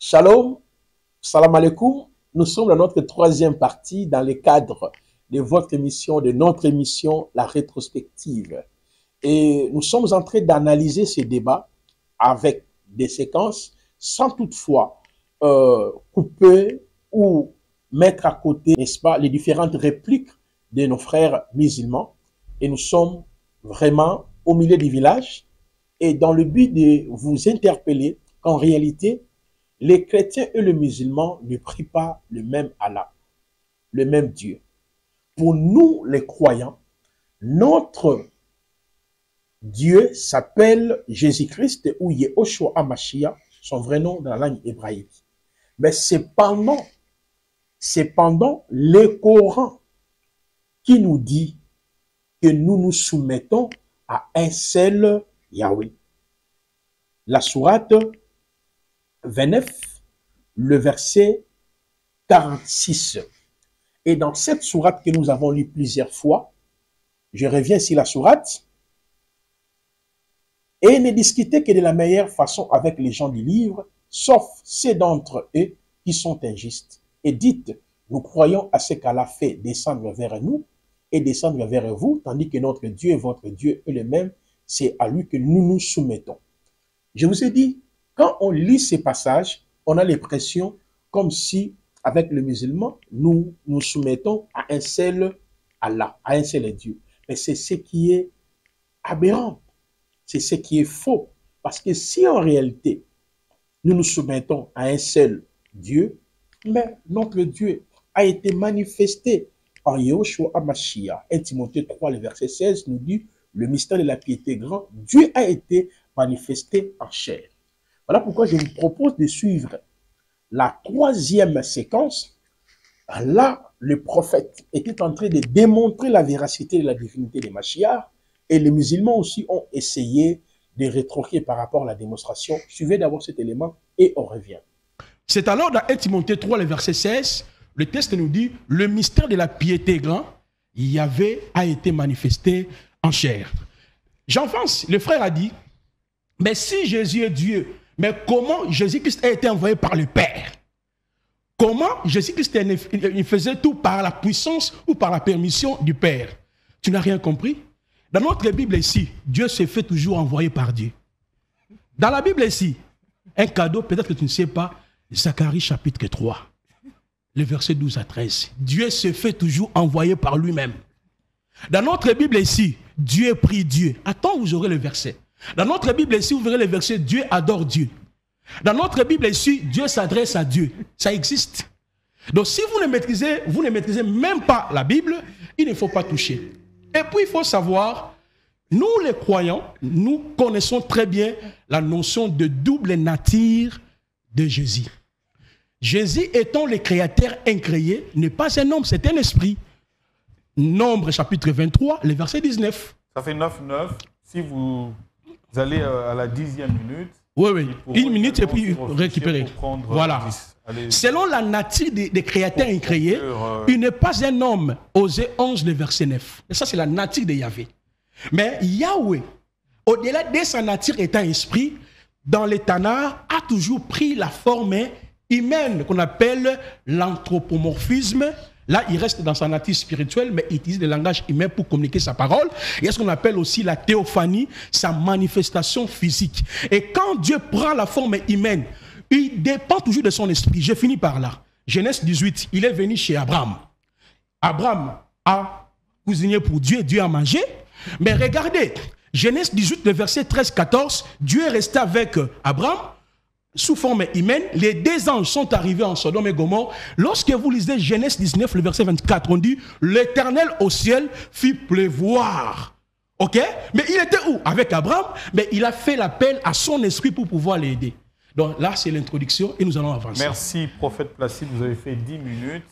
Shalom, salam alaikum. Nous sommes dans notre troisième partie dans le cadre de votre émission, de notre émission, la rétrospective. Et nous sommes en train d'analyser ces débats avec des séquences sans toutefois couper ou mettre à côté, n'est-ce pas, les différentes répliques de nos frères musulmans. Et nous sommes vraiment au milieu du village et dans le but de vous interpeller qu'en réalité, les chrétiens et les musulmans ne prient pas le même Allah, le même Dieu. Pour nous, les croyants, notre Dieu s'appelle Jésus-Christ ou Yehoshua HaMashiach, son vrai nom dans la langue hébraïque. Mais cependant, le Coran qui nous dit que nous nous soumettons à un seul Yahweh. La sourate 29, le verset 46. Et dans cette sourate que nous avons lue plusieurs fois, je reviens sur la sourate, et ne discutez que de la meilleure façon avec les gens du livre, sauf ceux d'entre eux qui sont injustes. Et dites, nous croyons à ce qu'Allah fait descendre vers nous et descendre vers vous, tandis que notre Dieu et votre Dieu est le même, c'est à lui que nous nous soumettons. Je vous ai dit, quand on lit ces passages, on a l'impression comme si, avec le musulman, nous nous soumettons à un seul Allah, à un seul Dieu. Mais c'est ce qui est aberrant, c'est ce qui est faux. Parce que si en réalité, nous nous soumettons à un seul Dieu, mais notre Dieu a été manifesté par Yehoshua HaMashiach. 1 Timothée 3, le verset 16 nous dit, le mystère de la piété grand, Dieu a été manifesté en chair. Voilà pourquoi je vous propose de suivre la troisième séquence. Là, le prophète était en train de démontrer la véracité de la divinité de Mashiach et les musulmans aussi ont essayé de rétroquer par rapport à la démonstration. Suivez d'abord cet élément et on revient. C'est alors dans 1 Timothée 3, le verset 16, le texte nous dit, le mystère de la piété grand, Yahvé a été manifesté en chair. J'enfonce, le frère a dit, mais si Jésus est Dieu, mais comment Jésus-Christ a été envoyé par le Père? Comment Jésus-Christ il faisait tout par la puissance ou par la permission du Père? Tu n'as rien compris? Dans notre Bible ici, Dieu se fait toujours envoyer par Dieu. Dans la Bible ici, un cadeau, peut-être que tu ne sais pas, Zacharie chapitre 3, le verset 12 à 13. Dieu se fait toujours envoyer par lui-même. Dans notre Bible ici, Dieu prie Dieu. Attends, vous aurez le verset. Dans notre Bible ici, vous verrez le verset Dieu adore Dieu. Dans notre Bible ici, Dieu s'adresse à Dieu. Ça existe. Donc si vous ne maîtrisez même pas la Bible, il ne faut pas toucher. Et puis il faut savoir, nous les croyants, nous connaissons très bien la notion de double nature de Jésus. Jésus étant le créateur incréé, n'est pas un homme, c'est un esprit. Nombre chapitre 23, le verset 19. Ça fait 9-9. Si vous allez à la 10e minute. Oui. Une minute et puis récupérer. Voilà. Selon la nature des créateurs incréés, il n'est pas un homme. Osée 11, le verset 9. Et ça, c'est la nature de Yahvé. Mais Yahweh, au-delà de sa nature étant esprit, dans les Tanakh, a toujours pris la forme humaine qu'on appelle l'anthropomorphisme. Là, il reste dans sa nature spirituelle, mais il utilise le langage humain pour communiquer sa parole. Il y a ce qu'on appelle aussi la théophanie, sa manifestation physique. Et quand Dieu prend la forme humaine, il dépend toujours de son esprit. Je finis par là. Genèse 18, il est venu chez Abraham. Abraham a cuisiné pour Dieu, Dieu a mangé. Mais regardez, Genèse 18, le verset 13-14, Dieu est resté avec Abraham. Sous forme humaine, les deux anges sont arrivés en Sodome et Gomorrhe. Lorsque vous lisez Genèse 19, le verset 24, on dit « L'Éternel au ciel fit pleuvoir ». Ok? Mais il était où? Avec Abraham, mais il a fait l'appel à son esprit pour pouvoir l'aider. Donc là, c'est l'introduction et nous allons avancer. Merci, prophète Placide, vous avez fait 10 minutes.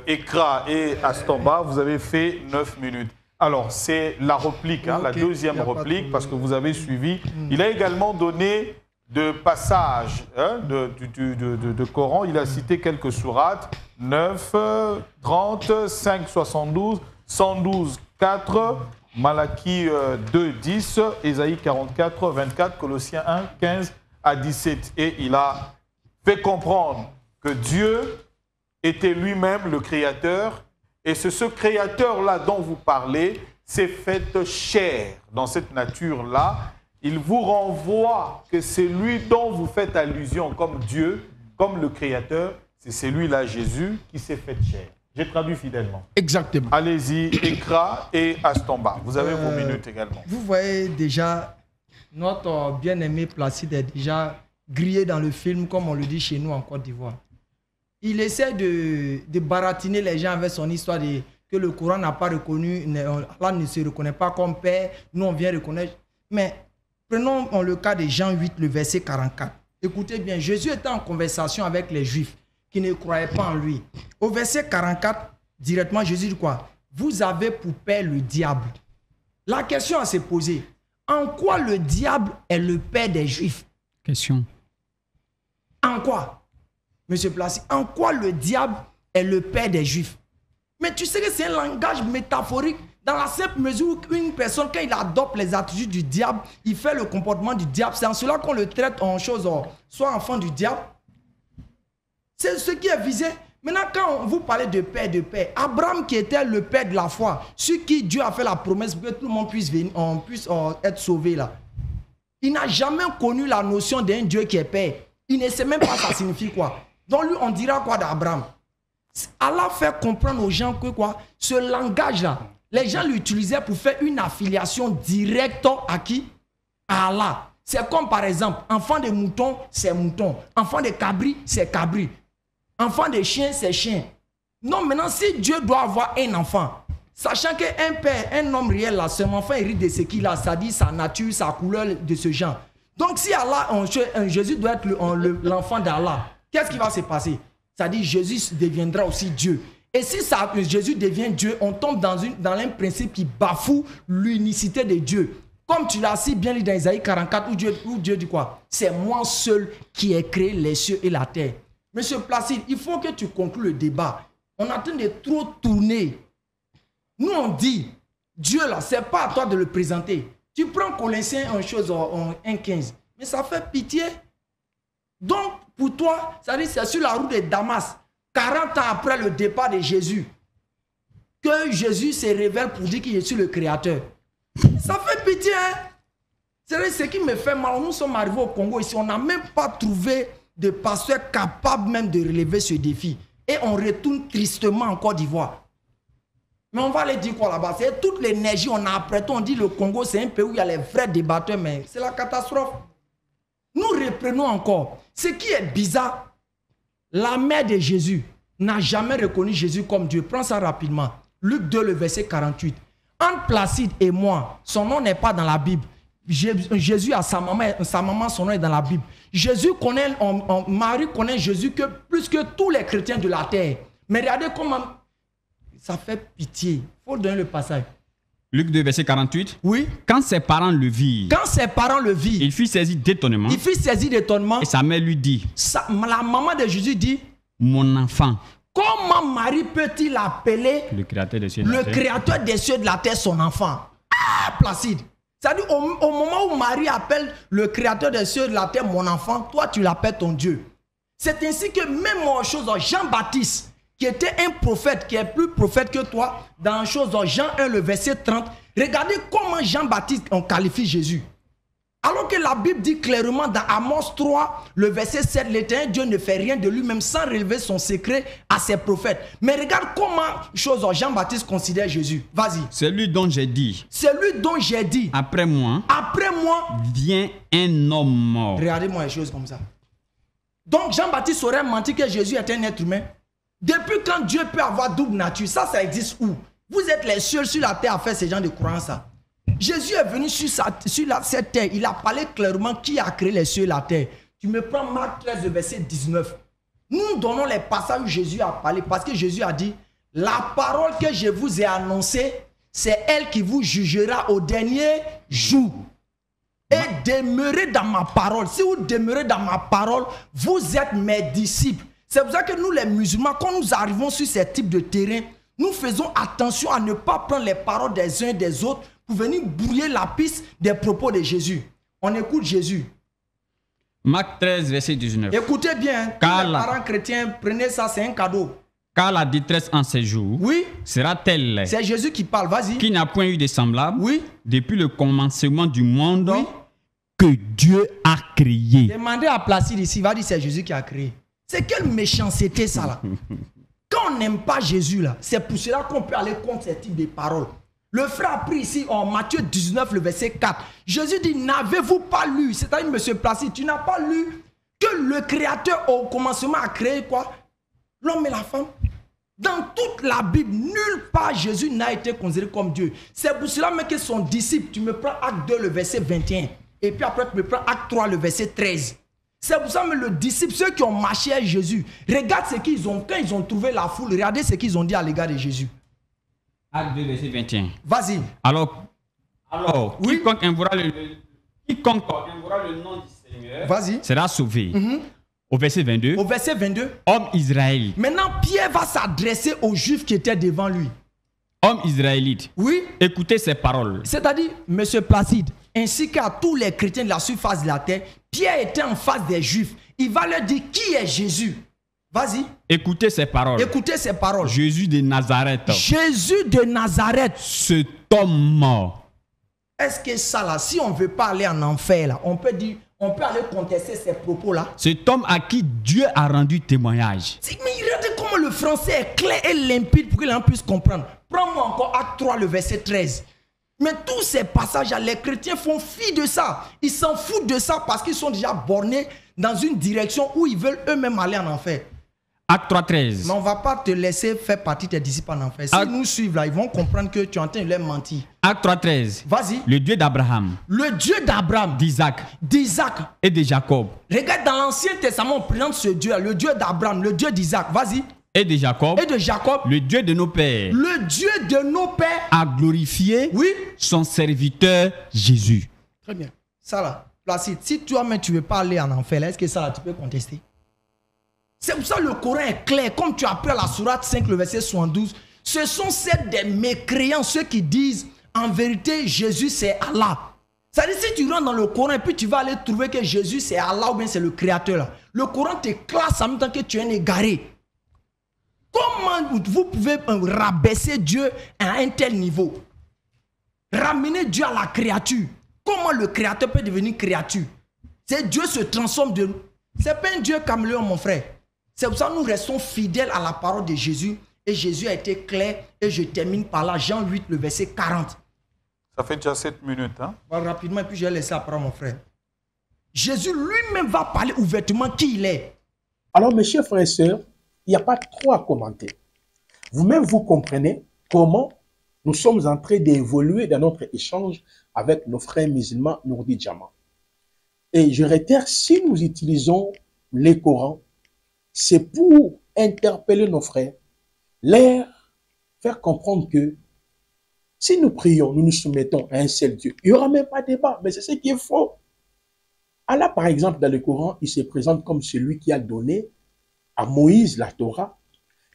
Ekra et Astomba, vous avez fait 9 minutes. Alors, c'est la réplique, hein, la deuxième réplique, parce que vous avez suivi. Il a également donné de passages de Coran. Il a cité quelques sourates, 9, 30, 5, 72, 112, 4, Malachie 2, 10, Ésaïe 44, 24, Colossiens 1, 15 à 17. Et il a fait comprendre que Dieu était lui-même le Créateur, et c'est ce Créateur-là dont vous parlez s'est fait chair dans cette nature-là. Il vous renvoie que c'est lui dont vous faites allusion comme Dieu, comme le Créateur, c'est celui-là, Jésus, qui s'est fait chair. J'ai traduit fidèlement. Exactement. Allez-y, Ekra et Astomba. Vous avez vos minutes également. Vous voyez déjà, notre bien-aimé Placide est déjà grillé dans le film, comme on le dit chez nous en Côte d'Ivoire. Il essaie de baratiner les gens avec son histoire que le Coran n'a pas reconnu, Allah ne se reconnaît pas comme Père, nous on vient reconnaître. Mais prenons le cas de Jean 8, le verset 44. Écoutez bien, Jésus était en conversation avec les Juifs qui ne croyaient pas en lui. Au verset 44, directement, Jésus dit quoi? Vous avez pour père le diable. La question à se poser, en quoi le diable est le père des Juifs? Question. En quoi, Monsieur Placide, en quoi le diable est le père des Juifs? Mais tu sais que c'est un langage métaphorique dans la simple mesure où une personne, quand il adopte les attributs du diable, il fait le comportement du diable. C'est en cela qu'on le traite en chose, soit enfant du diable. C'est ce qui est visé. Maintenant, quand vous parlez de père, Abraham qui était le père de la foi, sur qui Dieu a fait la promesse pour que tout le monde puisse venir, puisse être sauvé là. Il n'a jamais connu la notion d'un Dieu qui est père. Il ne sait même pas ça signifie quoi. Donc lui, on dira quoi d'Abraham? Allah fait comprendre aux gens que quoi? Ce langage-là, les gens l'utilisaient pour faire une affiliation directe à qui? À Allah. C'est comme par exemple, enfant de mouton, c'est mouton. Enfant de cabri, c'est cabri. Enfant de chien, c'est chien. Non, maintenant, si Dieu doit avoir un enfant, sachant qu'un père, un homme réel, là, son enfant hérite de ce qu'il a, ça dit sa nature, sa couleur de ce genre. Donc, si Allah, Jésus doit être l'enfant d'Allah, qu'est-ce qui va se passer? Ça dit Jésus deviendra aussi Dieu. Et si Jésus devient Dieu, on tombe dans un principe qui bafoue l'unicité de Dieu. Comme tu l'as si bien lu dans Isaïe 44, où Dieu dit quoi? C'est moi seul qui ai créé les cieux et la terre. Monsieur Placide, il faut que tu conclues le débat. On est en train de trop tourner. Nous, on dit, Dieu là, c'est pas à toi de le présenter. Tu prends Colossiens en chose en 1,15. Mais ça fait pitié. Donc, pour toi, ça dit c'est sur la route de Damas, 40 ans après le départ de Jésus, que Jésus se révèle pour dire qu'il est le Créateur. Ça fait pitié, hein? C'est ce qui me fait mal. Nous sommes arrivés au Congo ici, on n'a même pas trouvé de pasteurs capables même de relever ce défi. Et on retourne tristement en Côte d'Ivoire. Mais on va aller dire quoi là-bas? C'est toute l'énergie on a apprêté. On dit le Congo, c'est un pays où il y a les vrais débatteurs, mais c'est la catastrophe. Nous reprenons encore. Ce qui est bizarre, la mère de Jésus n'a jamais reconnu Jésus comme Dieu. Prends ça rapidement. Luc 2, le verset 48. Entre Placide et moi, son nom n'est pas dans la Bible. Jésus a sa maman, son nom est dans la Bible. Marie connaît Jésus plus que tous les chrétiens de la terre. Mais regardez comment ça fait pitié. Il faut donner le passage. Luc 2, verset 48. Oui. Quand ses parents le virent, il fut saisi d'étonnement. Et sa mère lui dit, la maman de Jésus dit, mon enfant. Comment Marie peut-il appeler le créateur des cieux et de la terre son enfant? Ah, Placide. C'est-à-dire, au moment où Marie appelle le créateur des cieux et de la terre mon enfant, toi tu l'appelles ton Dieu. C'est ainsi que même en chose, Jean-Baptiste, qui était un prophète, qui est plus prophète que toi, dans chose, Jean 1, le verset 30, regardez comment Jean-Baptiste on qualifie Jésus. Alors que la Bible dit clairement dans Amos 3, le verset 7, l'éternel Dieu ne fait rien de lui-même sans révéler son secret à ses prophètes. Mais regarde comment Jean-Baptiste considère Jésus. Vas-y. Celui dont j'ai dit. Après moi. Vient un homme mort. Regardez-moi les choses comme ça. Donc Jean-Baptiste aurait menti que Jésus est un être humain. Depuis quand Dieu peut avoir double nature? Ça existe où? Vous êtes les seuls sur la terre à faire ce genre de croyance. Jésus est venu sur cette terre. Il a parlé clairement qui a créé les cieux et la terre. Tu me prends Marc 13, verset 19. Nous donnons les passages où Jésus a parlé parce que Jésus a dit, la parole que je vous ai annoncée, c'est elle qui vous jugera au dernier jour. Et demeurez dans ma parole. Si vous demeurez dans ma parole, vous êtes mes disciples. C'est pour ça que nous les musulmans, quand nous arrivons sur ce type de terrain, nous faisons attention à ne pas prendre les paroles des uns et des autres pour venir brouiller la piste des propos de Jésus. On écoute Jésus. Marc 13, verset 19. Écoutez bien, tous Car les la- parents chrétiens, prenez ça, c'est un cadeau. Car la détresse en ces jours Oui, sera telle c'est Jésus qui parle, vas-y. qu'il n'y a point eu de semblable Oui, depuis le commencement du monde Oui. que Dieu a créé. demandez à Placide ici, va dire c'est Jésus qui a créé. C'est quelle méchanceté ça là. Quand on n'aime pas Jésus là, c'est pour cela qu'on peut aller contre ce type de paroles. Le frère a pris ici en Matthieu 19, le verset 4. Jésus dit, n'avez-vous pas lu, c'est-à-dire monsieur Placide, tu n'as pas lu que le Créateur au commencement a créé quoi? L'homme et la femme. Dans toute la Bible, nulle part Jésus n'a été considéré comme Dieu. C'est pour cela même que son disciple, tu me prends Acte 2, le verset 21. Et puis après, tu me prends Acte 3, le verset 13. C'est pour ça que le disciple, ceux qui ont marché avec Jésus, regarde ce qu'ils ont, quand ils ont trouvé la foule, regardez ce qu'ils ont dit à l'égard de Jésus. Acte 2, verset 21. Vas-y. Alors Oui. quiconque invoquera le nom du Seigneur Vas-y. sera sauvé. Au verset 22, Au verset 22. homme Israël, Maintenant, Pierre va s'adresser aux Juifs qui étaient devant lui. homme israélite, Oui. écoutez ces paroles. C'est-à-dire, monsieur Placide, ainsi qu'à tous les chrétiens de la surface de la terre, Pierre était en face des Juifs. Il va leur dire qui est Jésus. Vas-y, Écoutez ces paroles. écoutez ces paroles. Jésus de Nazareth, Jésus de Nazareth. cet homme. Est-ce que ça là, si on ne veut pas aller en enfer là, on peut dire, on peut aller contester ces propos là. Cet homme à qui Dieu a rendu témoignage. Mais regardez comment le français est clair et limpide pour que les gens puissent comprendre. Prends-moi encore Acte 3, le verset 13. Mais tous ces passages, les chrétiens font fi de ça. Ils s'en foutent de ça parce qu'ils sont déjà bornés dans une direction où ils veulent eux-mêmes aller en enfer. Acte 3, 13. Mais on ne va pas te laisser faire partie de tes disciples en enfer. S'ils nous suivent là, ils vont comprendre que tu es en train de leur mentir. Acte 3, 13. Vas-y. Le Dieu d'Abraham, Le Dieu d'Abraham, d'Isaac d'Isaac. et de Jacob. Regarde dans l'Ancien Testament, on présente ce Dieu, le Dieu d'Abraham, le Dieu d'Isaac. Vas-y. Et de Jacob, Et de Jacob. le Dieu de nos pères, Le Dieu de nos pères. a glorifié Oui. son serviteur Jésus. Très bien. Ça là, Placide, si toi-même tu ne veux pas aller en enfer, là, est-ce que ça là, tu peux contester? C'est pour ça que le Coran est clair. Comme tu as appris à la sourate 5, le verset 72, ce sont ceux des mécréants, ceux qui disent en vérité Jésus c'est Allah. C'est-à-dire si tu rentres dans le Coran et puis tu vas aller trouver que Jésus c'est Allah ou bien c'est le créateur là. Le Coran te classe en même temps que tu es un égaré. Comment vous pouvez rabaisser Dieu à un tel niveau? Ramener Dieu à la créature. Comment le créateur peut devenir créature? C'est Dieu se transforme de... C'est pas un Dieu caméléon, mon frère. C'est pour ça que nous restons fidèles à la parole de Jésus. Et Jésus a été clair. Et je termine par là, Jean 8, le verset 40. Ça fait déjà 7 minutes. Hein? Rapidement, et puis je vais laisser après mon frère. Jésus lui-même va parler ouvertement qui il est. Alors, mes chers frères et sœurs, il n'y a pas trop à commenter. Vous-même, vous comprenez comment nous sommes en train d'évoluer dans notre échange avec nos frères musulmans Nourdi Djama. Et je réitère, si nous utilisons les Corans, c'est pour interpeller nos frères, leur faire comprendre que si nous prions, nous nous soumettons à un seul Dieu, il n'y aura même pas de débat, mais c'est ce qui est faux. Allah, par exemple, dans le Coran, il se présente comme celui qui a donné à Moïse la Torah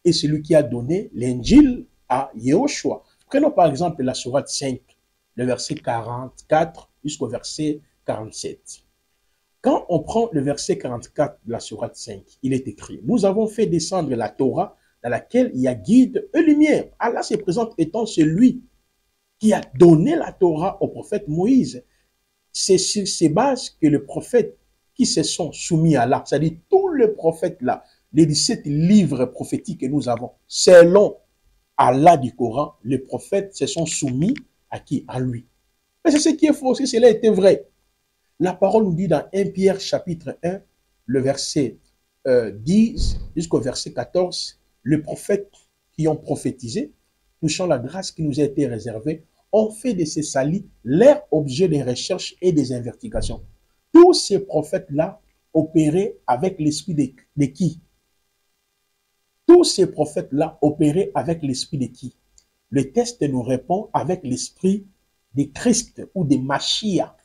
et celui qui a donné l'Injil à Yehoshua. Prenons par exemple la sourate 5, le verset 44 jusqu'au verset 47. Quand on prend le verset 44 de la sourate 5, il est écrit « Nous avons fait descendre la Torah dans laquelle il y a guide et lumière. » Allah se présente étant celui qui a donné la Torah au prophète Moïse. C'est sur ces bases que les prophètes qui se sont soumis à Allah, c'est-à-dire tous les prophètes là, les 17 livres prophétiques que nous avons, selon Allah du Coran, les prophètes se sont soumis à qui? À lui. Mais c'est ce qui est faux, si cela était vrai. La parole nous dit dans 1 Pierre chapitre 1, le verset 10 jusqu'au verset 14, les prophètes qui ont prophétisé, touchant la grâce qui nous a été réservée, ont fait de ces salis leur objet de recherche et des investigations. Tous ces prophètes-là opéraient avec l'esprit de qui? Tous ces prophètes-là opéraient avec l'esprit de qui? Le texte nous répond avec l'esprit de Christ ou de Mashiach.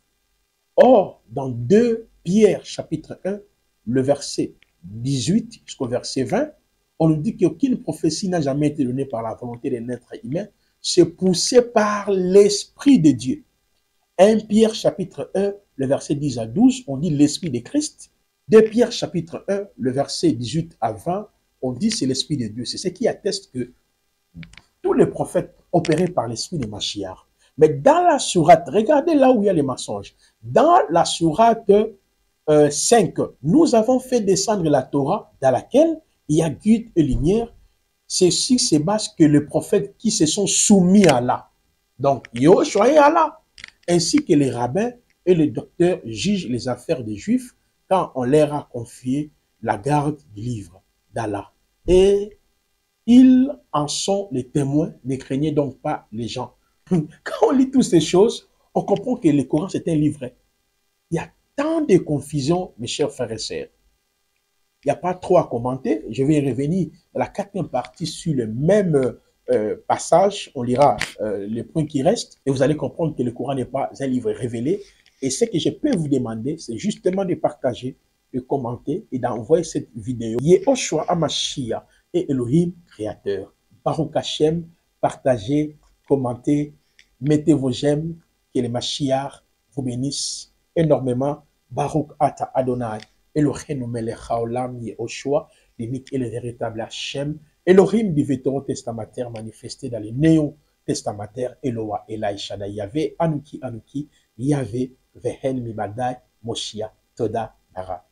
Or, dans 2 Pierre chapitre 1, le verset 18 jusqu'au verset 20, on nous dit qu'aucune prophétie n'a jamais été donnée par la volonté d'un être humain, c'est poussé par l'Esprit de Dieu. 1 Pierre chapitre 1, le verset 10 à 12, on dit l'Esprit de Christ. 2 Pierre chapitre 1, le verset 18 à 20, on dit c'est l'Esprit de Dieu. C'est ce qui atteste que tous les prophètes opérés par l'Esprit de Mashiach. Mais dans la sourate, regardez là où il y a les mensonges. Dans la sourate 5, nous avons fait descendre la Torah dans laquelle il y a guide et lumière. Ceci, c'est parce que les prophètes qui se sont soumis à Allah. Donc, Yahushua et Allah, ainsi que les rabbins et les docteurs jugent les affaires des Juifs quand on leur a confié la garde du livre d'Allah. Et ils en sont les témoins, ne craignez donc pas les gens. Quand on lit toutes ces choses, on comprend que le Coran, c'est un livre. Il y a tant de confusion, mes chers frères et sœurs. Il n'y a pas trop à commenter. Je vais revenir à la 4e partie sur le même passage. On lira les points qui restent et vous allez comprendre que le Coran n'est pas un livre révélé. Et ce que je peux vous demander, c'est justement de partager, de commenter et d'envoyer cette vidéo. Yehoshua Hamashiach et Elohim créateur. Baruch Hashem, partagez, commentez, mettez vos j'aime, que le Mashiach vous bénisse énormément. Baruch Ata Adonai, Elohim Melech Haolam Yehoshua, l'unique et le véritable Hashem, Elohim du Vétéran testamentaire manifesté dans les néo-testamentaires, Eloah, Elai Shaddai, Yahvé, Anuki, Anuki, Yahvé, Vehen Mibadai, Moshia, Toda, Bara.